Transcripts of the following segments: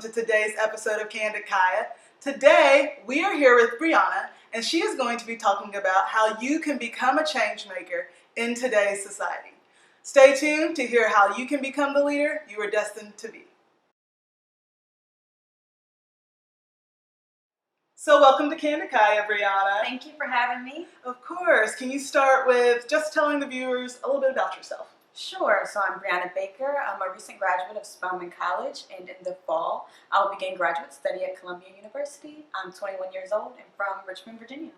to today's episode of Candid Kaya. Today, we are here with Brianna, and she is going to be talking about how you can become a change maker in today's society. Stay tuned to hear how you can become the leader you are destined to be. So welcome to Candid Kaya, Brianna. Thank you for having me. Of course. Can you start with just telling the viewers a little bit about yourself? Sure. So I'm Brianna Baker. I'm a recent graduate of Spelman College, and in the fall, I will begin graduate study at Columbia University. I'm 21 years old and from Richmond, Virginia.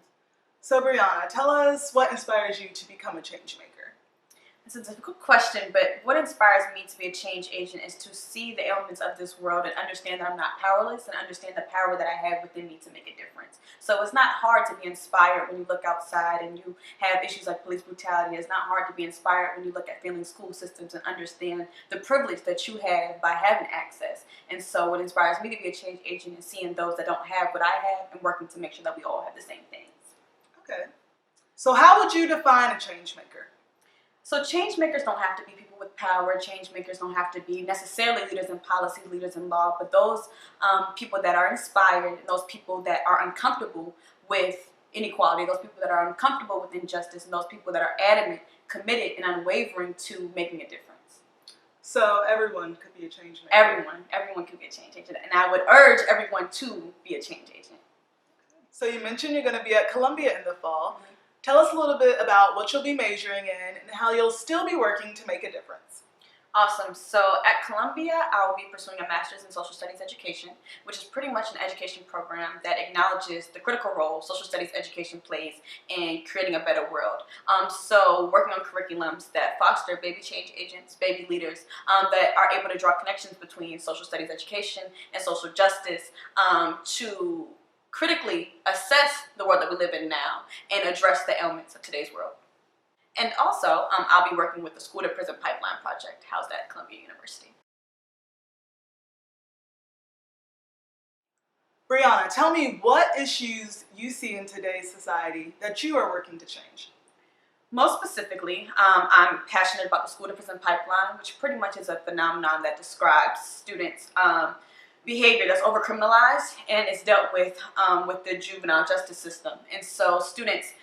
So Brianna, tell us what inspires you to become a change maker. It's a difficult question, but what inspires me to be a change agent is to see the ailments of this world and understand that I'm not powerless and understand the power that I have within me to make a difference. So it's not hard to be inspired when you look outside and you have issues like police brutality. It's not hard to be inspired when you look at failing school systems and understand the privilege that you have by having access. And so what inspires me to be a change agent is seeing those that don't have what I have and working to make sure that we all have the same things. Okay. So how would you define a change maker? So change makers don't have to be people with power. Change makers don't have to be necessarily leaders in policy, leaders in law, but those people that are inspired, and those people that are uncomfortable with inequality, those people that are uncomfortable with injustice, and those people that are adamant, committed, and unwavering to making a difference. So everyone could be a change maker? Everyone could be a change agent, and I would urge everyone to be a change agent. So you mentioned you're going to be at Columbia in the fall. Mm-hmm. Tell us a little bit about what you'll be majoring in and how you'll still be working to make a difference. Awesome. So at Columbia, I will be pursuing a master's in social studies education, which is pretty much an education program that acknowledges the critical role social studies education plays in creating a better world. So working on curriculums that foster baby change agents, baby leaders, that are able to draw connections between social studies education and social justice to critically assess the world that we live in now and address the ailments of today's world. And also, I'll be working with the School to Prison Pipeline Project housed at Columbia University. Brianna, tell me what issues you see in today's society that you are working to change. Most specifically, I'm passionate about the School to Prison Pipeline, which pretty much is a phenomenon that describes students' behavior that's overcriminalized and is dealt with the juvenile justice system. And so students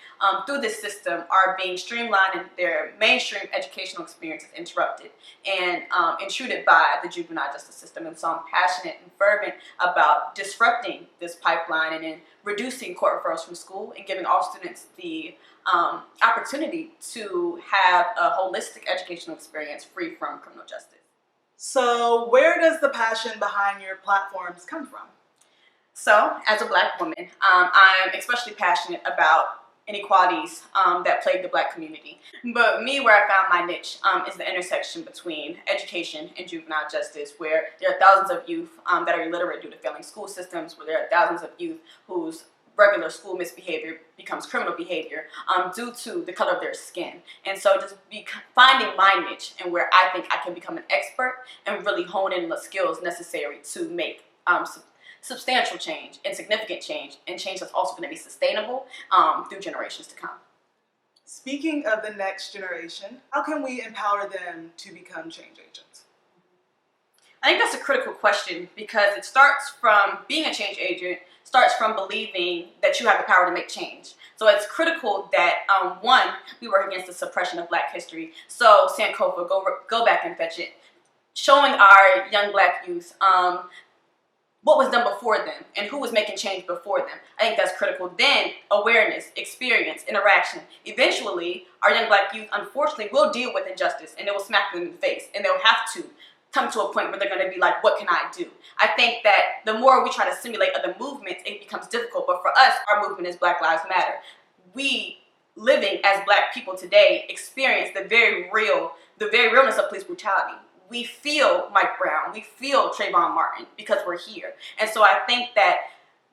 through this system are being streamlined and their mainstream educational experience is interrupted and intruded by the juvenile justice system. And so I'm passionate and fervent about disrupting this pipeline and in reducing court referrals from school and giving all students the opportunity to have a holistic educational experience free from criminal justice. So where does the passion behind your platforms come from? So as a Black woman, I'm especially passionate about inequalities that plague the Black community. But me, where I found my niche is the intersection between education and juvenile justice, where there are thousands of youth that are illiterate due to failing school systems, where there are thousands of youth whose regular school misbehavior becomes criminal behavior due to the color of their skin. And so just finding my niche and where I think I can become an expert and really hone in the skills necessary to make substantial change and significant change, and change that's also going to be sustainable through generations to come. Speaking of the next generation, how can we empower them to become change agents? I think that's a critical question because it starts from being a change agent, starts from believing that you have the power to make change. So it's critical that, one, we work against the suppression of Black history. So Sankofa, go back and fetch it. Showing our young Black youth what was done before them and who was making change before them. I think that's critical. Then awareness, experience, interaction. Eventually, our young Black youth, unfortunately, will deal with injustice and it will smack them in the face and they'll have to come to a point where they're going to be like, what can I do? I think that the more we try to simulate other movements, it becomes difficult. But for us, our movement is Black Lives Matter. We, living as Black people today, experience the very realness of police brutality. We feel Mike Brown, we feel Trayvon Martin because we're here. And so I think that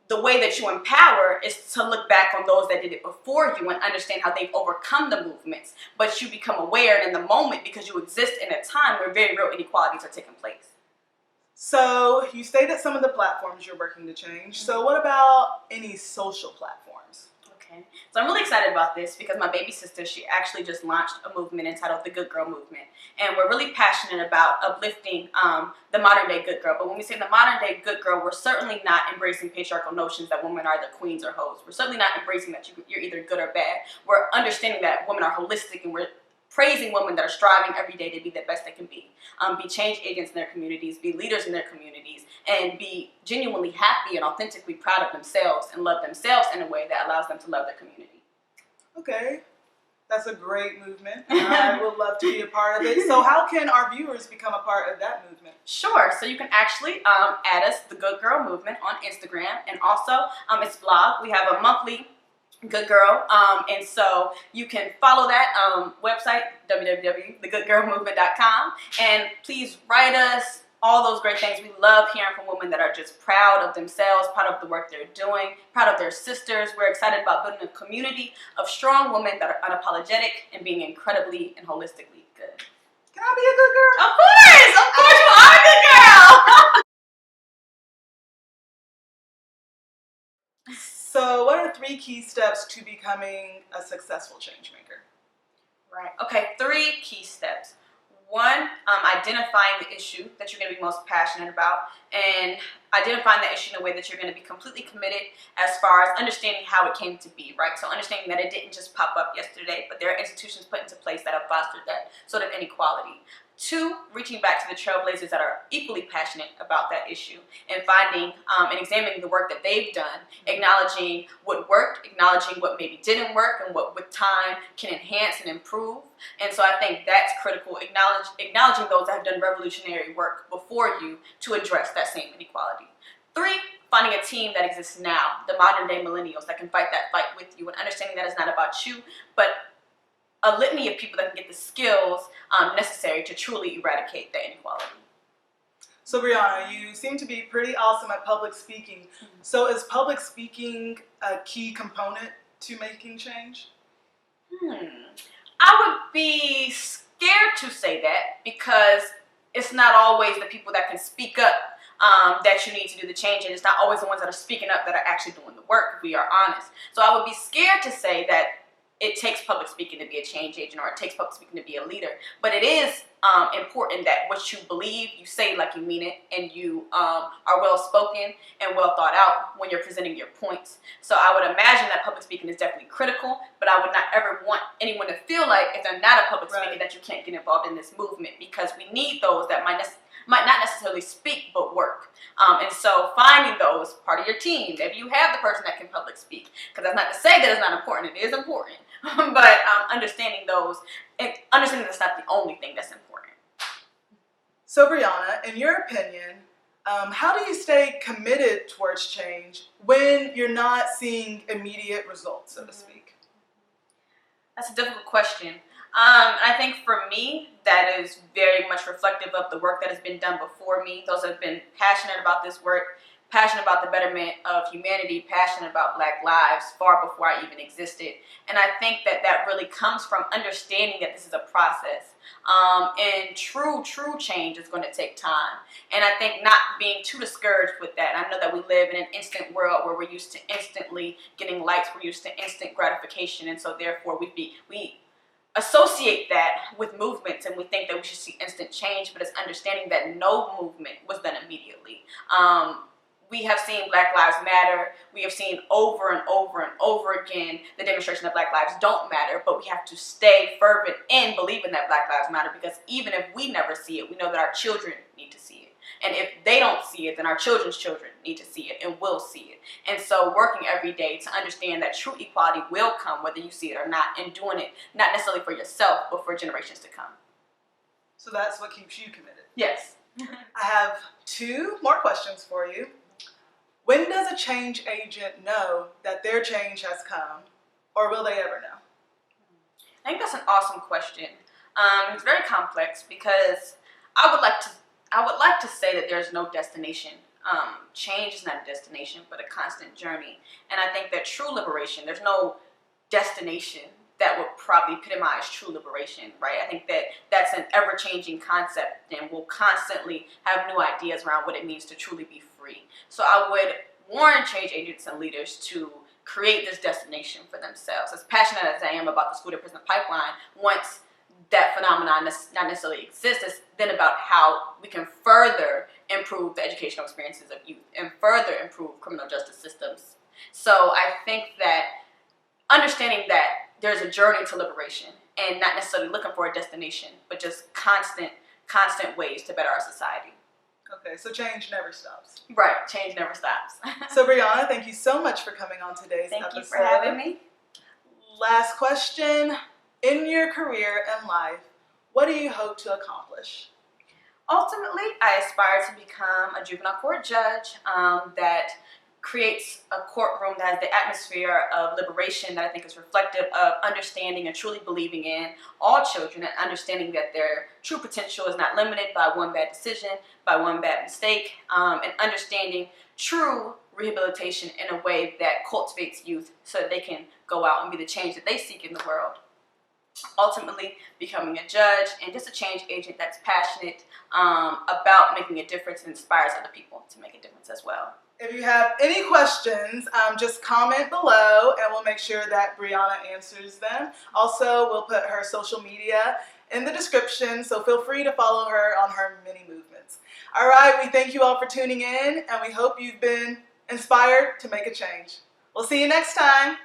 the way that you empower is to look back on those that did it before you and understand how they've overcome the movements. But you become aware and in the moment because you exist in a time where very real inequalities are taking place. So you stated some of the platforms you're working to change. So what about any social platforms? Okay. Okay, so I'm really excited about this because my baby sister, she actually just launched a movement entitled the Good Girl Movement. And we're really passionate about uplifting the modern day good girl. But when we say the modern day good girl, we're certainly not embracing patriarchal notions that women are the queens or hoes. We're certainly not embracing that you're either good or bad. We're understanding that women are holistic, and we're praising women that are striving every day to be the best they can be change agents in their communities, be leaders in their communities, and be genuinely happy and authentically proud of themselves and love themselves in a way that allows them to love their community. Okay, that's a great movement. I would love to be a part of it. So how can our viewers become a part of that movement? Sure. So you can actually add us, the Good Girl Movement, on Instagram, and also its blog. We have a monthly Good Girl, and so you can follow that website, www.thegoodgirlmovement.com, and please write us all those great things. We love hearing from women that are just proud of themselves, proud of the work they're doing, proud of their sisters. We're excited about building a community of strong women that are unapologetic and being incredibly and holistically good. Can I be a good girl? Of course you are a good girl. So what are 3 key steps to becoming a successful change maker? Right. Okay, 3 key steps. 1, identifying the issue that you're going to be most passionate about, and identifying that issue in a way that you're going to be completely committed as far as understanding how it came to be, right? So understanding that it didn't just pop up yesterday, but there are institutions put into place that have fostered that sort of inequality. 2, reaching back to the trailblazers that are equally passionate about that issue and finding and examining the work that they've done, acknowledging what worked, acknowledging what maybe didn't work, and what with time can enhance and improve. And so I think that's critical, acknowledging those that have done revolutionary work before you to address that same inequality. 3, finding a team that exists now, the modern day millennials that can fight that fight with you, and understanding that it's not about you, but a litany of people that can get the skills necessary to truly eradicate that inequality. So Brianna, you seem to be pretty awesome at public speaking. So is public speaking a key component to making change? I would be scared to say that because it's not always the people that can speak up that you need to do the change, and it's not always the ones that are speaking up that are actually doing the work, if we are honest. So I would be scared to say that it takes public speaking to be a change agent, or it takes public speaking to be a leader. But it is important that what you believe, you say like you mean it, and you are well spoken and well thought out when you're presenting your points. So I would imagine that public speaking is definitely critical, but I would not ever want anyone to feel like if they're not a public speaker that you can't get involved in this movement, because we need those that might not necessarily speak but work. And so finding those part of your team. Maybe you have the person that can public speak, because that's not to say that it's not important. It is important. But understanding those, and understanding that's not the only thing that's important. So Brianna, in your opinion, how do you stay committed towards change when you're not seeing immediate results, so to speak? That's a difficult question. I think for me, that is very much reflective of the work that has been done before me. Those that have been passionate about this work, passionate about the betterment of humanity, passionate about Black lives far before I even existed. And I think that that really comes from understanding that this is a process. And true change is going to take time. And I think not being too discouraged with that. I know that we live in an instant world where we're used to instantly getting likes, we're used to instant gratification, and so therefore we associate that with movements, and we think that we should see instant change, but it's understanding that no movement was done immediately. We have seen Black Lives Matter. We have seen over and over and over again the demonstration that Black lives don't matter, but we have to stay fervent in believing that Black lives matter, because even if we never see it, we know that our children need to see it. And if they don't see it, then our children's children need to see it and will see it. And so working every day to understand that true equality will come whether you see it or not, and doing it not necessarily for yourself, but for generations to come. So that's what keeps you committed? Yes. I have 2 more questions for you. When does a change agent know that their change has come, or will they ever know? I think that's an awesome question. It's very complex, because I would like to say that there's no destination. Change is not a destination, but a constant journey. And I think that true liberation, there's no destination that would probably epitomize true liberation, right? I think that that's an ever-changing concept, and we'll constantly have new ideas around what it means to truly be free. So I would warn change agents and leaders to create this destination for themselves. As passionate as I am about the school to prison pipeline, once that phenomenon not necessarily exists, it's then about how we can further improve the educational experiences of youth and further improve criminal justice systems. So I think that understanding that there's a journey to liberation and not necessarily looking for a destination, but just constant ways to better our society. Okay, so change never stops. Right, change never stops. So Brianna, thank you so much for coming on today's episode. Thank you for having me. Last question. In your career and life, what do you hope to accomplish? Ultimately, I aspire to become a juvenile court judge that creates a courtroom that has the atmosphere of liberation that I think is reflective of understanding and truly believing in all children and understanding that their true potential is not limited by one bad decision, by one bad mistake, and understanding true rehabilitation in a way that cultivates youth so that they can go out and be the change that they seek in the world. Ultimately, becoming a judge and just a change agent that's passionate about making a difference and inspires other people to make a difference as well. If you have any questions, just comment below and we'll make sure that Brianna answers them. Also, we'll put her social media in the description, so feel free to follow her on her many movements. All right, we thank you all for tuning in and we hope you've been inspired to make a change. We'll see you next time.